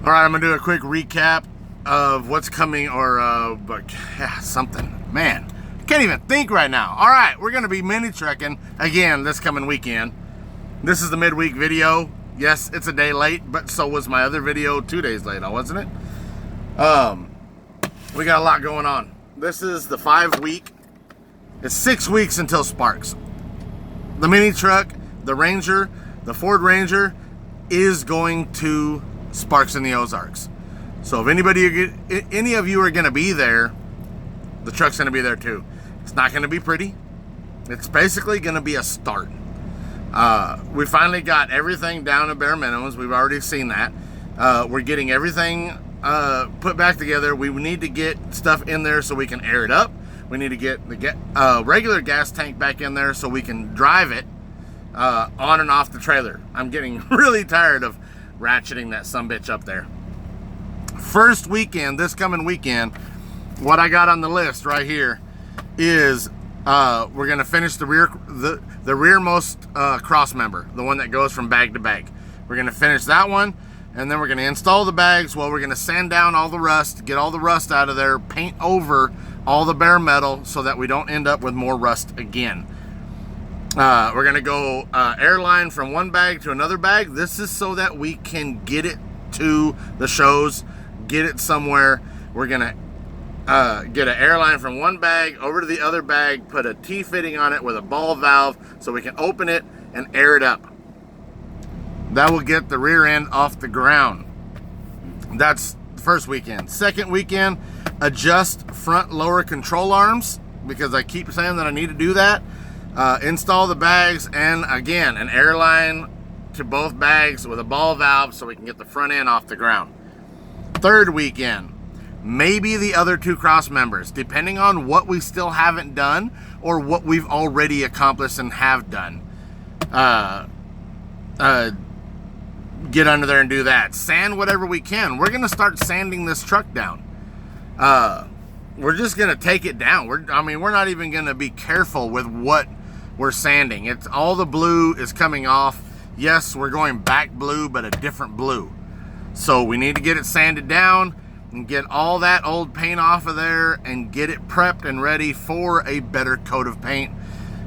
All right, I'm gonna do a quick recap of what's coming, or something. Man, I can't even think right now. All right, we're gonna be mini trucking again this coming weekend. This is the midweek video. Yes, it's a day late, but so was my other video 2 days late, wasn't it? We got a lot going on. This is the 5 week. It's 6 weeks until Sparks. The mini truck, the Ranger, the Ford Ranger is going to Sparks in the Ozarks. So if any of you are going to be there, the truck's going to be there too. It's not going to be pretty. It's basically going to be a start. We finally got everything down to bare minimums. We've already seen that. We're getting everything put back together. We need to get stuff in there so we can air it up. We need to get the regular gas tank back in there so we can drive it on and off the trailer. I'm getting really tired of ratcheting that sumbitch up there. First weekend, this coming weekend, what I got on the list right here is we're gonna finish the rearmost cross member, the one that goes from bag to bag. We're gonna finish that one, and then we're gonna install the bags. Well, we're gonna sand down all the rust, get all the rust out of there, paint over all the bare metal so that we don't end up with more rust again. We're gonna go airline from one bag to another bag. This is so that we can get it to the shows, get it somewhere. We're gonna get an airline from one bag over to the other bag, put a T-fitting on it with a ball valve so we can open it and air it up. That will get the rear end off the ground. That's the first weekend. Second weekend, adjust front lower control arms, because I keep saying that I need to do that. Install the bags, and again, an airline to both bags with a ball valve so we can get the front end off the ground. Third weekend, maybe the other two cross members, depending on what we still haven't done or what we've already accomplished and have done. Get under there and do that. Sand whatever we can. We're gonna start sanding this truck down. We're just gonna take it down. We're not even gonna be careful with what we're sanding. It's all the blue is coming off. Yes, we're going back blue, but a different blue. So we need to get it sanded down and get all that old paint off of there and get it prepped and ready for a better coat of paint,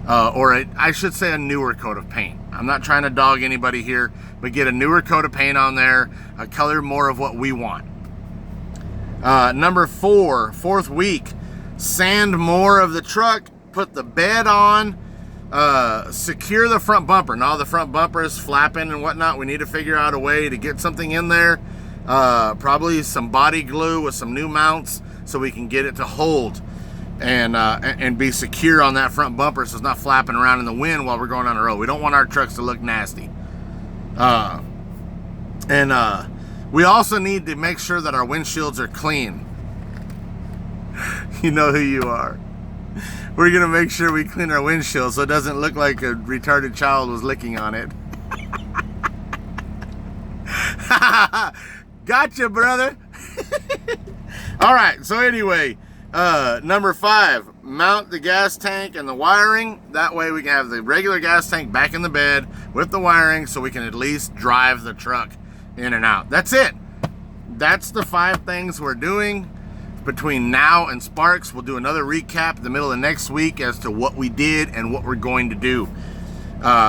I should say a newer coat of paint. I'm not trying to dog anybody here, but get a newer coat of paint on there, a color more of what we want. Number 4, fourth week, sand more of the truck, put the bed on, secure the front bumper. Now the front bumper is flapping and whatnot. We need to figure out a way to get something in there, probably some body glue with some new mounts so we can get it to hold and be secure on that front bumper so it's not flapping around in the wind while we're going on the road. We don't want our trucks to look nasty. We also need to make sure that our windshields are clean. You know who you are. We're gonna make sure we clean our windshield so it doesn't look like a retarded child was licking on it. Gotcha, brother. All right, so anyway, number 5, mount the gas tank and the wiring. That way we can have the regular gas tank back in the bed with the wiring so we can at least drive the truck in and out. That's it. That's the 5 things we're doing between now and Sparks. We'll do another recap in the middle of next week as to what we did and what we're going to do.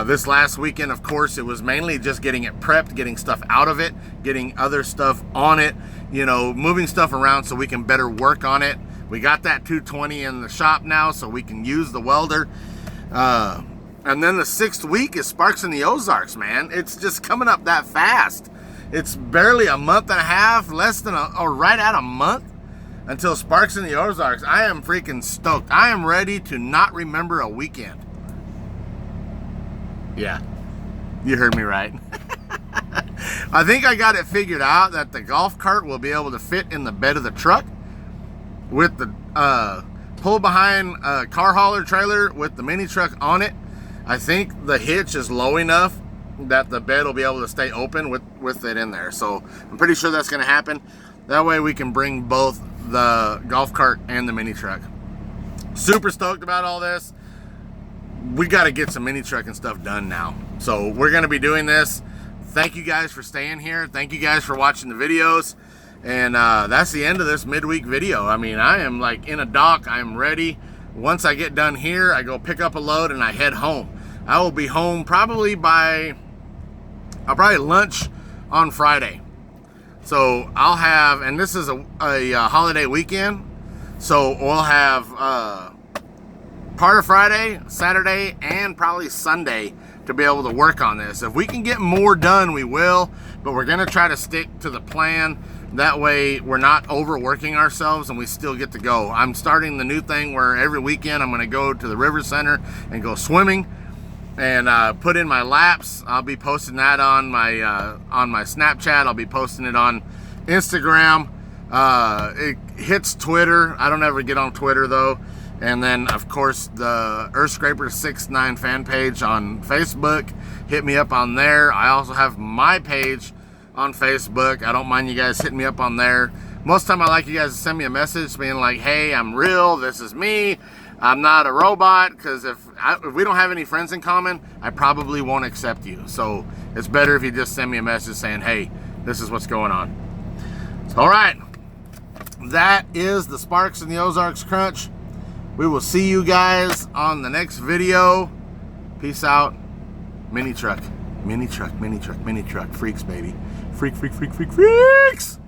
This last weekend, of course, it was mainly just getting it prepped, getting stuff out of it, getting other stuff on it, moving stuff around so we can better work on it. We got that 220 in the shop now so we can use the welder. And then the 6th week is Sparks in the Ozarks, man. It's just coming up that fast. It's barely a month and a half, or right at a month until Sparks in the Ozarks. I am freaking stoked. I am ready to not remember a weekend. Yeah, you heard me right. I think I got it figured out that the golf cart will be able to fit in the bed of the truck with the pull behind car hauler trailer with the mini truck on it. I think the hitch is low enough that the bed will be able to stay open with it in there. So I'm pretty sure that's going to happen. That way we can bring both the golf cart and the mini truck. Super stoked about all this. We got to get some mini truck and stuff done now. So we're going to be doing this Thank you guys for staying here. Thank you guys for watching the videos. And that's the end of this midweek video. I mean, I am like in a dock. I'm ready. Once I get done here, I go pick up a load and I head home. I will be home probably I'll probably lunch on Friday. So I'll have, and this is a holiday weekend, so we'll have part of Friday, Saturday, and probably Sunday to be able to work on this. If we can get more done, we will, but we're gonna try to stick to the plan. That way we're not overworking ourselves and we still get to go. I'm starting the new thing where every weekend I'm gonna go to the river center and go swimming and put in my laps. I'll be posting that on my Snapchat. I'll be posting it on Instagram. It hits Twitter. I don't ever get on Twitter though. And then of course the Earthscraper69 fan page on Facebook. Hit me up on there. I also have my page on Facebook. I don't mind you guys hitting me up on there. Most of the time I like you guys to send me a message being like, hey, I'm real, this is me, I'm not a robot, because if we don't have any friends in common, I probably won't accept you. So it's better if you just send me a message saying, hey, this is what's going on. So, all right, that is the Sparks in the Ozarks Crunch. We will see you guys on the next video. Peace out. Mini truck, mini truck, mini truck, mini truck. Freaks, baby. Freak, freak, freak, freak, freaks!